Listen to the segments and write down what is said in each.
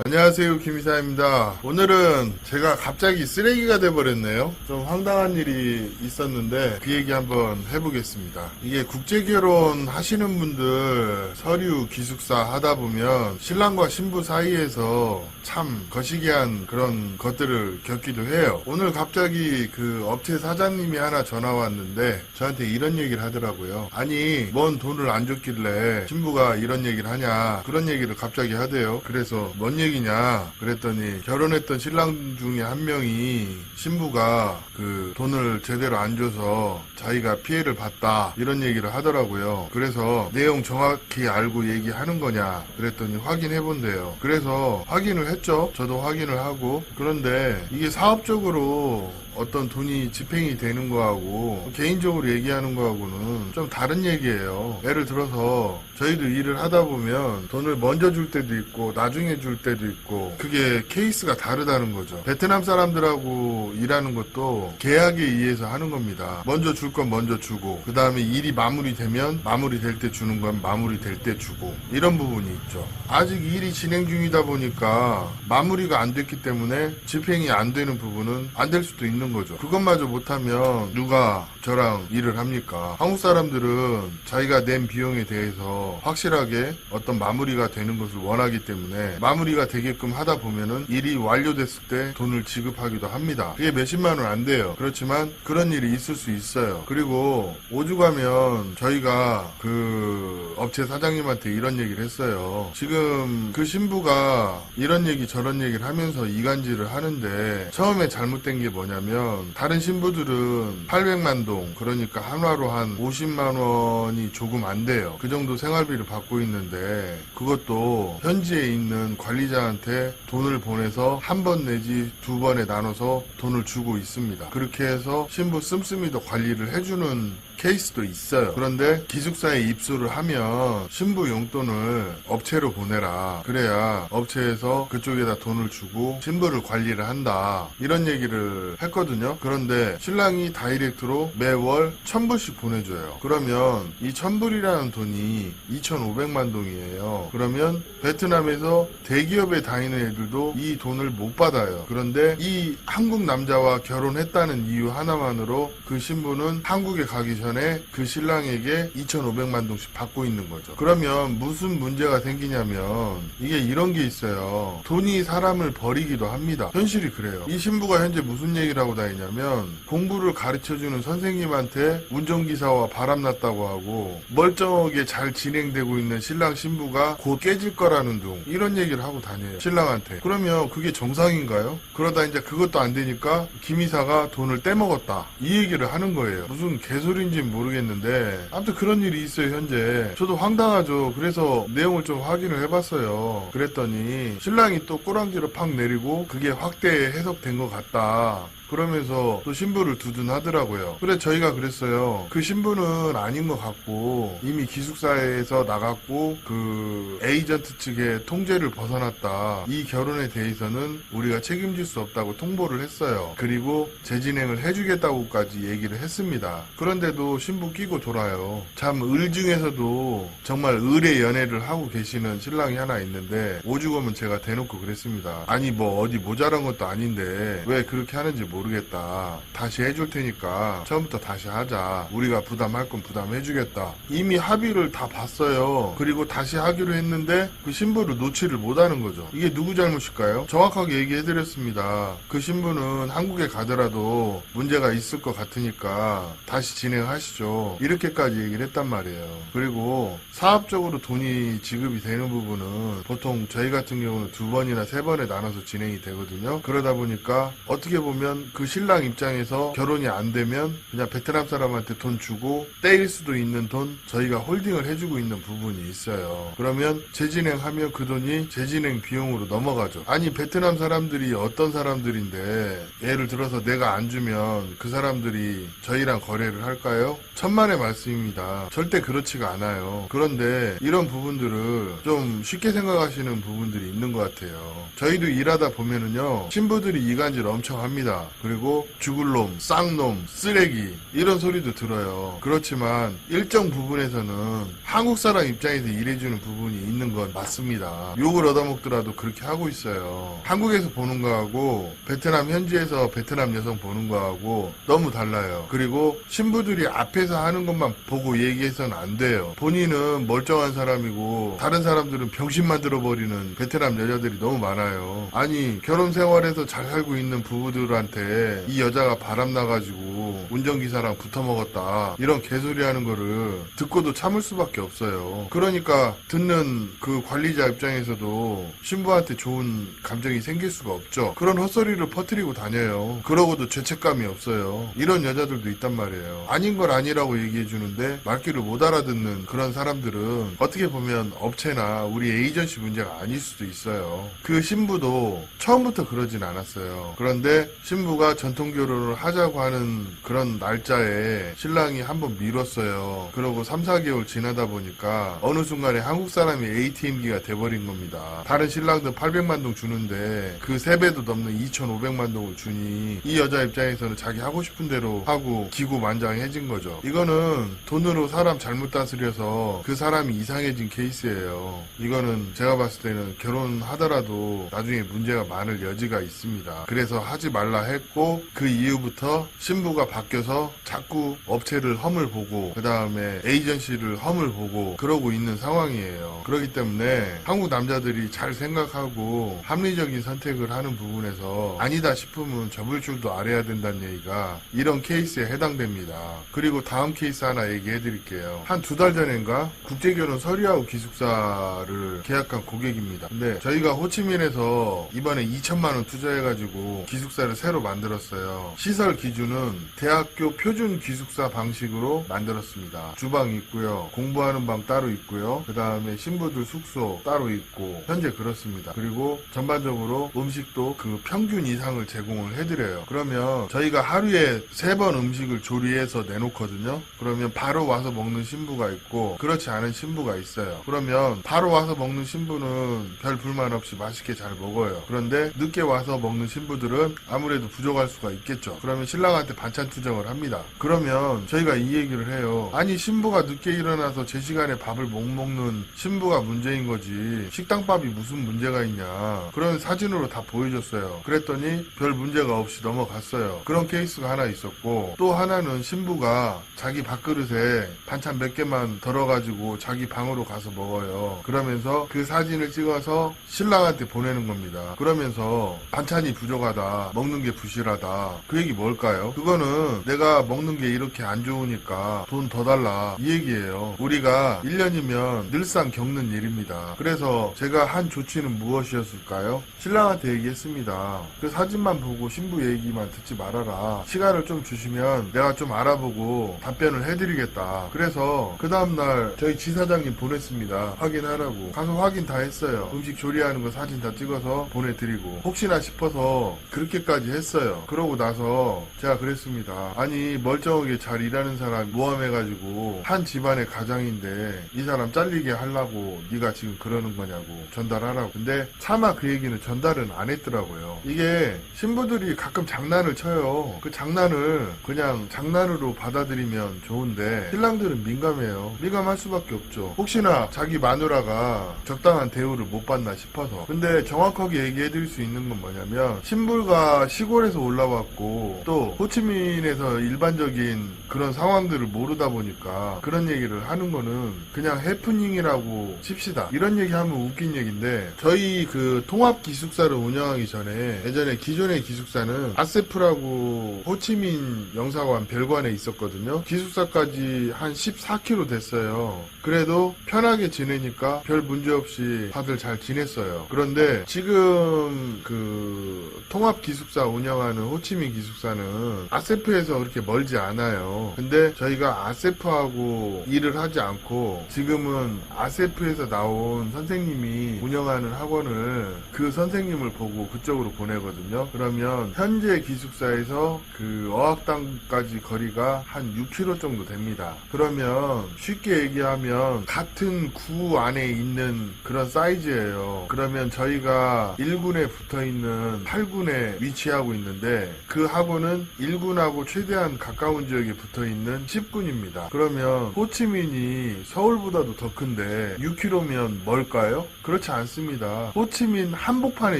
안녕하세요, 김이사입니다. 오늘은 제가 갑자기 쓰레기가 돼버렸네요. 좀 황당한 일이 있었는데 그 얘기 한번 해보겠습니다. 이게 국제결혼 하시는 분들 서류 기숙사 하다 보면 신랑과 신부 사이에서 참 거시기한 그런 것들을 겪기도 해요. 오늘 갑자기 그 업체 사장님이 하나 전화 왔는데 저한테 이런 얘기를 하더라고요. 아니, 뭔 돈을 안 줬길래 신부가 이런 얘기를 하냐, 그런 얘기를 갑자기 하대요. 그래서 뭔 얘기냐 그랬더니 결혼했던 신랑 중에 한 명이 신부가 그 돈을 제대로 안 줘서 자기가 피해를 봤다, 이런 얘기를 하더라고요. 그래서 내용 정확히 알고 얘기하는 거냐 그랬더니 확인해 본대요. 그래서 확인을 했죠. 저도 확인을 하고. 그런데 이게 사업적으로 어떤 돈이 집행이 되는 거하고 개인적으로 얘기하는 거하고는 좀 다른 얘기예요. 예를 들어서 저희도 일을 하다 보면 돈을 먼저 줄 때도 있고 나중에 줄 때도 있고, 그게 케이스가 다르다는 거죠. 베트남 사람들하고 일하는 것도 계약에 의해서 하는 겁니다. 먼저 줄 건 먼저 주고, 그 다음에 일이 마무리되면 마무리될 때 주는 건 마무리될 때 주고, 이런 부분이 있죠. 아직 일이 진행 중이다 보니까 마무리가 안 됐기 때문에 집행이 안 되는 부분은 안 될 수도 있는 거죠. 그것마저 못하면 누가 저랑 일을 합니까? 한국 사람들은 자기가 낸 비용에 대해서 확실하게 어떤 마무리가 되는 것을 원하기 때문에 마무리가 되게끔 하다 보면은 일이 완료됐을 때 돈을 지급하기도 합니다. 그게 몇십만 원 안 돼요. 그렇지만 그런 일이 있을 수 있어요. 그리고 오죽하면 저희가 그 업체 사장님한테 이런 얘기를 했어요. 지금 그 신부가 이런 얘기 저런 얘기를 하면서 이간질을 하는데, 처음에 잘못된 게 뭐냐면 다른 신부들은 800만 동, 그러니까 한화로 한 50만 원이 조금 안 돼요. 그 정도 생활비를 받고 있는데 그것도 현지에 있는 관리자한테 돈을 보내서 한 번 내지 두 번에 나눠서 돈을 주고 있습니다. 그렇게 해서 신부 씀씀이도 관리를 해주는 케이스도 있어요. 그런데 기숙사에 입소를 하면 신부 용돈을 업체로 보내라, 그래야 업체에서 그쪽에다 돈을 주고 신부를 관리를 한다, 이런 얘기를 했거든요. 그런데 신랑이 다이렉트로 매월 1000불씩 보내줘요. 그러면 이 1000불이라는 돈이 2500만 동이에요. 그러면 베트남에서 대기업에 다니는 애들도 이 돈을 못 받아요. 그런데 이 한국 남자와 결혼했다는 이유 하나만으로 그 신부는 한국에 가기 전에 그 신랑에게 2500만 동씩 받고 있는 거죠. 그러면 무슨 문제가 생기냐면 이게 이런 게 있어요. 돈이 사람을 버리기도 합니다. 현실이 그래요. 이 신부가 현재 무슨 얘기를 하고 다니냐면 공부를 가르쳐주는 선생님한테 운전기사와 바람났다고 하고, 멀쩡하게 잘 진행되고 있는 신랑 신부가 곧 깨질 거라는 둥, 이런 얘기를 하고 다녀요, 신랑한테. 그러면 그게 정상인가요? 그러다 이제 그것도 안 되니까 김이사가 돈을 떼먹었다, 이 얘기를 하는 거예요. 무슨 개소리인지는 모르겠는데 아무튼 그런 일이 있어요, 현재. 저도 황당하죠. 그래서 내용을 좀 확인을 해봤어요. 그랬더니 신랑이 또 꼬랑지를 팍 내리고 그게 확대 해석된 것 같다, 그러면서 또 신부를 두둔하더라고요. 그래 저희가 그랬어요. 그 신부는 아닌 것 같고 이미 기숙사에서 나갔고 그 에이전트 측의 통제를 벗어났다, 이 결혼에 대해서는 우리가 책임질 수 없다고 통보를 했어요. 그리고 재진행을 해주겠다고까지 얘기를 했습니다. 그런데도 신부 끼고 돌아요. 참 을 중에서도 정말 을의 연애를 하고 계시는 신랑이 하나 있는데 오죽하면 제가 대놓고 그랬습니다. 아니 뭐 어디 모자란 것도 아닌데 왜 그렇게 하는지 모르겠다, 다시 해줄 테니까 처음부터 다시 하자, 우리가 부담할 건 부담해주겠다. 이미 합의를 다 봤어요. 그리고 다시 하기로 했는데 그 신부를 놓지를 못하는 거죠. 이게 누구 잘못일까요? 정확하게 얘기해드렸습니다. 그 신부는 한국에 가더라도 문제가 있을 것 같으니까 다시 진행하시죠, 이렇게까지 얘기를 했단 말이에요. 그리고 사업적으로 돈이 지급이 되는 부분은 보통 저희 같은 경우는 2번이나 3번에 나눠서 진행이 되거든요. 그러다 보니까 어떻게 보면 그 신랑 입장에서 결혼이 안 되면 그냥 베트남 사람한테 돈 주고 떼일 수도 있는 돈 저희가 홀딩을 해주고 있는 부분이 있어요. 그러면 재진행하면 그 돈이 재진행 비용으로 넘어가죠. 아니 베트남 사람들이 어떤 사람들인데 예를 들어서 내가 안 주면 그 사람들이 저희랑 거래를 할까요? 천만의 말씀입니다. 절대 그렇지가 않아요. 그런데 이런 부분들을 좀 쉽게 생각하시는 부분들이 있는 것 같아요. 저희도 일하다 보면은요, 신부들이 이간질 엄청 합니다. 그리고 죽을 놈, 쌍놈, 쓰레기 이런 소리도 들어요. 그렇지만 일정 부분에서는 한국 사람 입장에서 일해주는 부분이 있는 건 맞습니다. 욕을 얻어먹더라도 그렇게 하고 있어요. 한국에서 보는 거하고 베트남 현지에서 베트남 여성 보는 거하고 너무 달라요. 그리고 신부들이 앞에서 하는 것만 보고 얘기해서는 안 돼요. 본인은 멀쩡한 사람이고 다른 사람들은 병신 만들어버리는 베트남 여자들이 너무 많아요. 아니 결혼 생활에서 잘 살고 있는 부부들한테 이 여자가 바람나가지고 운전기사랑 붙어먹었다 이런 개소리 하는 거를 듣고도 참을 수밖에 없어요. 그러니까 듣는 그 관리자 입장에서도 신부한테 좋은 감정이 생길 수가 없죠. 그런 헛소리를 퍼뜨리고 다녀요. 그러고도 죄책감이 없어요. 이런 여자들도 있단 말이에요. 아닌 걸 아니라고 얘기해 주는데 말귀를 못 알아듣는 그런 사람들은 어떻게 보면 업체나 우리 에이전시 문제가 아닐 수도 있어요. 그 신부도 처음부터 그러진 않았어요. 그런데 신부가 전통결혼을 하자고 하는 그런 날짜에 신랑이 한번 미뤘어요. 그러고 3, 4개월 지나다 보니까 어느 순간에 한국 사람이 ATM기가 돼버린 겁니다. 다른 신랑들 800만 동 주는데 그 3배도 넘는 2,500만 동을 주니 이 여자 입장에서는 자기 하고 싶은 대로 하고 기구만장해진 거죠. 이거는 돈으로 사람 잘못 다스려서 그 사람이 이상해진 케이스예요. 이거는 제가 봤을 때는 결혼하더라도 나중에 문제가 많을 여지가 있습니다. 그래서 하지 말라 했고 그 이후부터 신부가 바뀌어서 자꾸 업체를 험을 보고 그 다음에 에이전시를 험을 보고 그러고 있는 상황이에요. 그렇기 때문에 한국 남자들이 잘 생각하고 합리적인 선택을 하는 부분에서 아니다 싶으면 접을 줄도 알아야 된다는 얘기가 이런 케이스에 해당됩니다. 그리고 다음 케이스 하나 얘기해 드릴게요. 한 2달 전인가 국제결혼 서류하고 기숙사를 계약한 고객입니다. 근데 저희가 호치민에서 이번에 2천만 원 투자해가지고 기숙사를 새로 만들었어요. 시설 기준은 대학교 표준 기숙사 방식으로 만들었습니다. 주방 있고요. 공부하는 방 따로 있고요. 그 다음에 신부들 숙소 따로 있고 현재 그렇습니다. 그리고 전반적으로 음식도 그 평균 이상을 제공을 해드려요. 그러면 저희가 하루에 3번 음식을 조리해서 내놓거든요. 그러면 바로 와서 먹는 신부가 있고 그렇지 않은 신부가 있어요. 그러면 바로 와서 먹는 신부는 별 불만 없이 맛있게 잘 먹어요. 그런데 늦게 와서 먹는 신부들은 아무래도 부족할 수가 있겠죠. 그러면 신랑한테 반찬 투정을 합니다. 그러면 저희가 이 얘기를 해요. 아니 신부가 늦게 일어나서 제 시간에 밥을 못 먹는 신부가 문제인 거지 식당밥이 무슨 문제가 있냐. 그런 사진으로 다 보여줬어요. 그랬더니 별 문제가 없이 넘어갔어요. 그런 케이스가 하나 있었고 또 하나는 신부가 자기 밥그릇에 반찬 몇 개만 덜어가지고 자기 방으로 가서 먹어요. 그러면서 그 사진을 찍어서 신랑한테 보내는 겁니다. 그러면서 반찬이 부족하다, 먹는 게 부실하다. 그 얘기 뭘까요? 그거는 내가 먹는 게 이렇게 안 좋으니까 돈 더 달라 이 얘기예요. 우리가 1년이면 늘상 겪는 일입니다. 그래서 제가 한 조치는 무엇이었을까요? 신랑한테 얘기했습니다. 그 사진만 보고 신부 얘기만 듣지 말아라. 시간을 좀 주시면 내가 좀 알아보고 답변을 해드리겠다. 그래서 그 다음날 저희 지사장님 보냈습니다. 확인하라고. 가서 확인 다 했어요. 음식 조리하는 거 사진 다 찍어서 보내드리고 혹시나 싶어서 그렇게까지 했어요. 그러고 나서 제가 그랬습니다. 아니 멀쩡하게 잘 일하는 사람 모함해가지고 한 집안의 가장인데 이 사람 잘리게 하려고 네가 지금 그러는 거냐고 전달하라고. 근데 차마 그 얘기는 전달은 안 했더라고요. 이게 신부들이 가끔 장난을 쳐요. 그 장난을 그냥 장난으로 받아들이면 좋은데 신랑들은 민감해요. 민감할 수밖에 없죠. 혹시나 자기 마누라가 적당한 대우를 못 받나 싶어서. 근데 정확하게 얘기해드릴 수 있는 건 뭐냐면 신부가 시골에서 올라왔고 또 호치민에서 일반적인 그런 상황들을 모르다 보니까 그런 얘기를 하는 거는 그냥 해프닝이라고 칩시다. 이런 얘기하면 웃긴 얘기인데 저희 그 통합 기숙사를 운영하기 전에 예전에 기존의 기숙사는 아세프라고 호치민 영사관 별관에 있었거든요. 기숙사까지 한 14km 됐어요. 그래도 편하게 지내니까 별 문제 없이 다들 잘 지냈어요. 그런데 지금 그 통합 기숙사 운영하는 호치민 기숙사는 아세프에서 집에서 그렇게 멀지 않아요. 근데 저희가 아세프하고 일을 하지 않고 지금은 아세프에서 나온 선생님이 운영하는 학원을 그 선생님을 보고 그쪽으로 보내거든요. 그러면 현재 기숙사에서 그 어학당까지 거리가 한 6km 정도 됩니다. 그러면 쉽게 얘기하면 같은 구 안에 있는 그런 사이즈예요. 그러면 저희가 1군에 붙어있는 8군에 위치하고 있는데 그 학원은 1군하고 최대한 가까운 지역에 붙어있는 10군입니다. 그러면 호치민이 서울보다도 더 큰데 6km면 멀까요? 그렇지 않습니다. 호치민 한복판에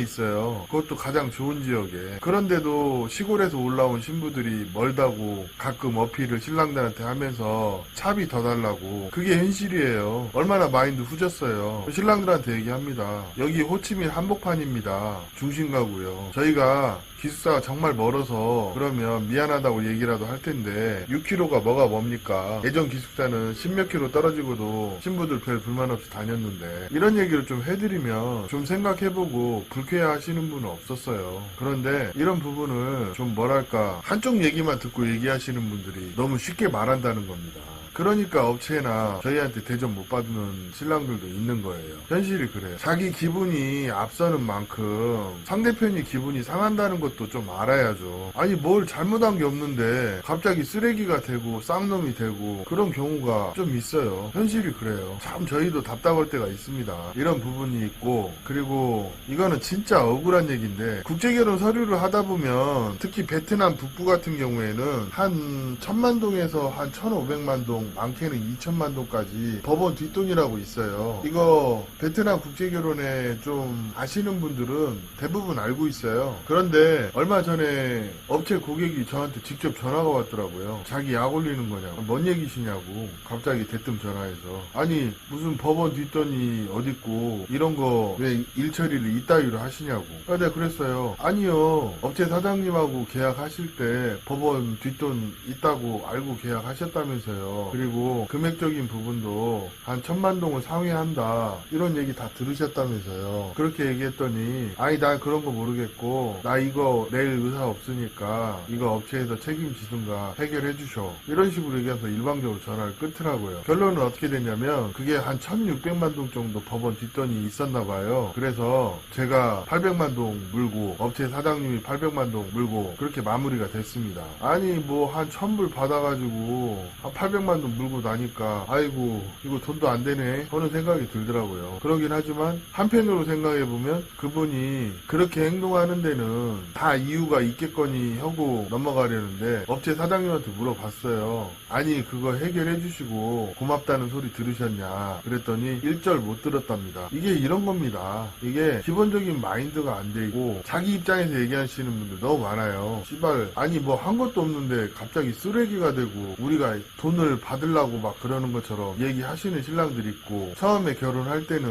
있어요. 그것도 가장 좋은 지역에. 그런데도 시골에서 올라온 신부들이 멀다고 가끔 어필을 신랑들한테 하면서 차비 더 달라고. 그게 현실이에요. 얼마나 마인드 후졌어요. 신랑들한테 얘기합니다. 여기 호치민 한복판입니다. 중심가고요. 저희가 기숙사가 정말 멀어서 그러면 미안하다고 얘기라도 할 텐데 6km가 뭐가 뭡니까? 예전 기숙사는 10몇 킬로 떨어지고도 신부들 별 불만 없이 다녔는데 이런 얘기를 좀 해드리면 좀 생각해보고 불쾌해하시는 분은 없었어요. 그런데 이런 부분을 좀 뭐랄까 한쪽 얘기만 듣고 얘기하시는 분들이 너무 쉽게 말한다는 겁니다. 그러니까 업체나 저희한테 대접 못 받는 신랑들도 있는 거예요. 현실이 그래요. 자기 기분이 앞서는 만큼 상대편이 기분이 상한다는 것도 좀 알아야죠. 아니 뭘 잘못한 게 없는데 갑자기 쓰레기가 되고 쌍놈이 되고 그런 경우가 좀 있어요. 현실이 그래요. 참 저희도 답답할 때가 있습니다. 이런 부분이 있고 그리고 이거는 진짜 억울한 얘기인데 국제결혼 서류를 하다 보면 특히 베트남 북부 같은 경우에는 한 1000만 동에서 한 1500만 동 많게는 2천만 동까지 법원 뒷돈이라고 있어요. 이거 베트남 국제결혼에 좀 아시는 분들은 대부분 알고 있어요. 그런데 얼마 전에 업체 고객이 저한테 직접 전화가 왔더라고요. 자기 약 올리는 거냐고. 뭔 얘기시냐고 갑자기 대뜸 전화해서. 아니 무슨 법원 뒷돈이 어딨고 이런 거 왜 일처리를 이따위로 하시냐고. 내가 그랬어요. 아니요. 업체 사장님하고 계약하실 때 법원 뒷돈 있다고 알고 계약하셨다면서요. 그리고 금액적인 부분도 한 1000만 동을 상회한다 이런 얘기 다 들으셨다면서요. 그렇게 얘기했더니 아니 나 그런 거 모르겠고 나 이거 낼 의사 없으니까 이거 업체에서 책임지든가 해결해 주셔 이런 식으로 얘기해서 일방적으로 전화를 끊더라고요. 결론은 어떻게 됐냐면 그게 한 1600만 동 정도 법원 뒷돈이 있었나 봐요. 그래서 제가 800만 동 물고 업체 사장님이 800만 동 물고 그렇게 마무리가 됐습니다. 아니 뭐 한 1000불 받아가지고 한 800만 동 물고 나니까 아이고 이거 돈도 안 되네 하는 생각이 들더라고요. 그러긴 하지만 한편으로 생각해보면 그분이 그렇게 행동하는 데는 다 이유가 있겠거니 하고 넘어가려는데 업체 사장님한테 물어봤어요. 아니 그거 해결해 주시고 고맙다는 소리 들으셨냐 그랬더니 1절 못 들었답니다. 이게 이런 겁니다. 이게 기본적인 마인드가 안 되고 자기 입장에서 얘기하시는 분들 너무 많아요. 씨발 아니 뭐 한 것도 없는데 갑자기 쓰레기가 되고 우리가 돈을 받으려고 막 그러는 것처럼 얘기하시는 신랑들이 있고 처음에 결혼할 때는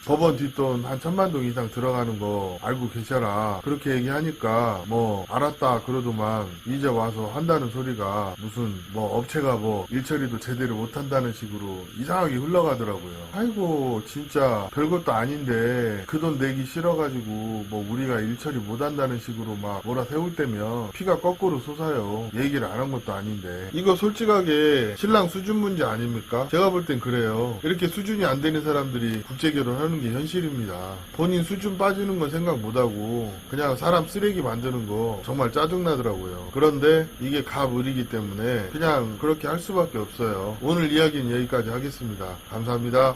법원 뒷돈 한 1000만 동 이상 들어가는 거 알고 계셔라 그렇게 얘기하니까 뭐 알았다 그러더만 이제 와서 한다는 소리가 무슨 뭐 업체가 뭐 일처리도 제대로 못한다는 식으로 이상하게 흘러가더라고요. 아이고 진짜 별것도 아닌데 그 돈 내기 싫어가지고 뭐 우리가 일처리 못한다는 식으로 막 몰아 세울 때면 피가 거꾸로 솟아요. 얘기를 안 한 것도 아닌데 이거 솔직하게 신랑 수준 문제 아닙니까? 제가 볼 땐 그래요. 이렇게 수준이 안 되는 사람들이 국제결혼하는 게 현실입니다. 본인 수준 빠지는 건 생각 못하고 그냥 사람 쓰레기 만드는 거 정말 짜증나더라고요. 그런데 이게 갑을이기 때문에 그냥 그렇게 할 수밖에 없어요. 오늘 이야기는 여기까지 하겠습니다. 감사합니다.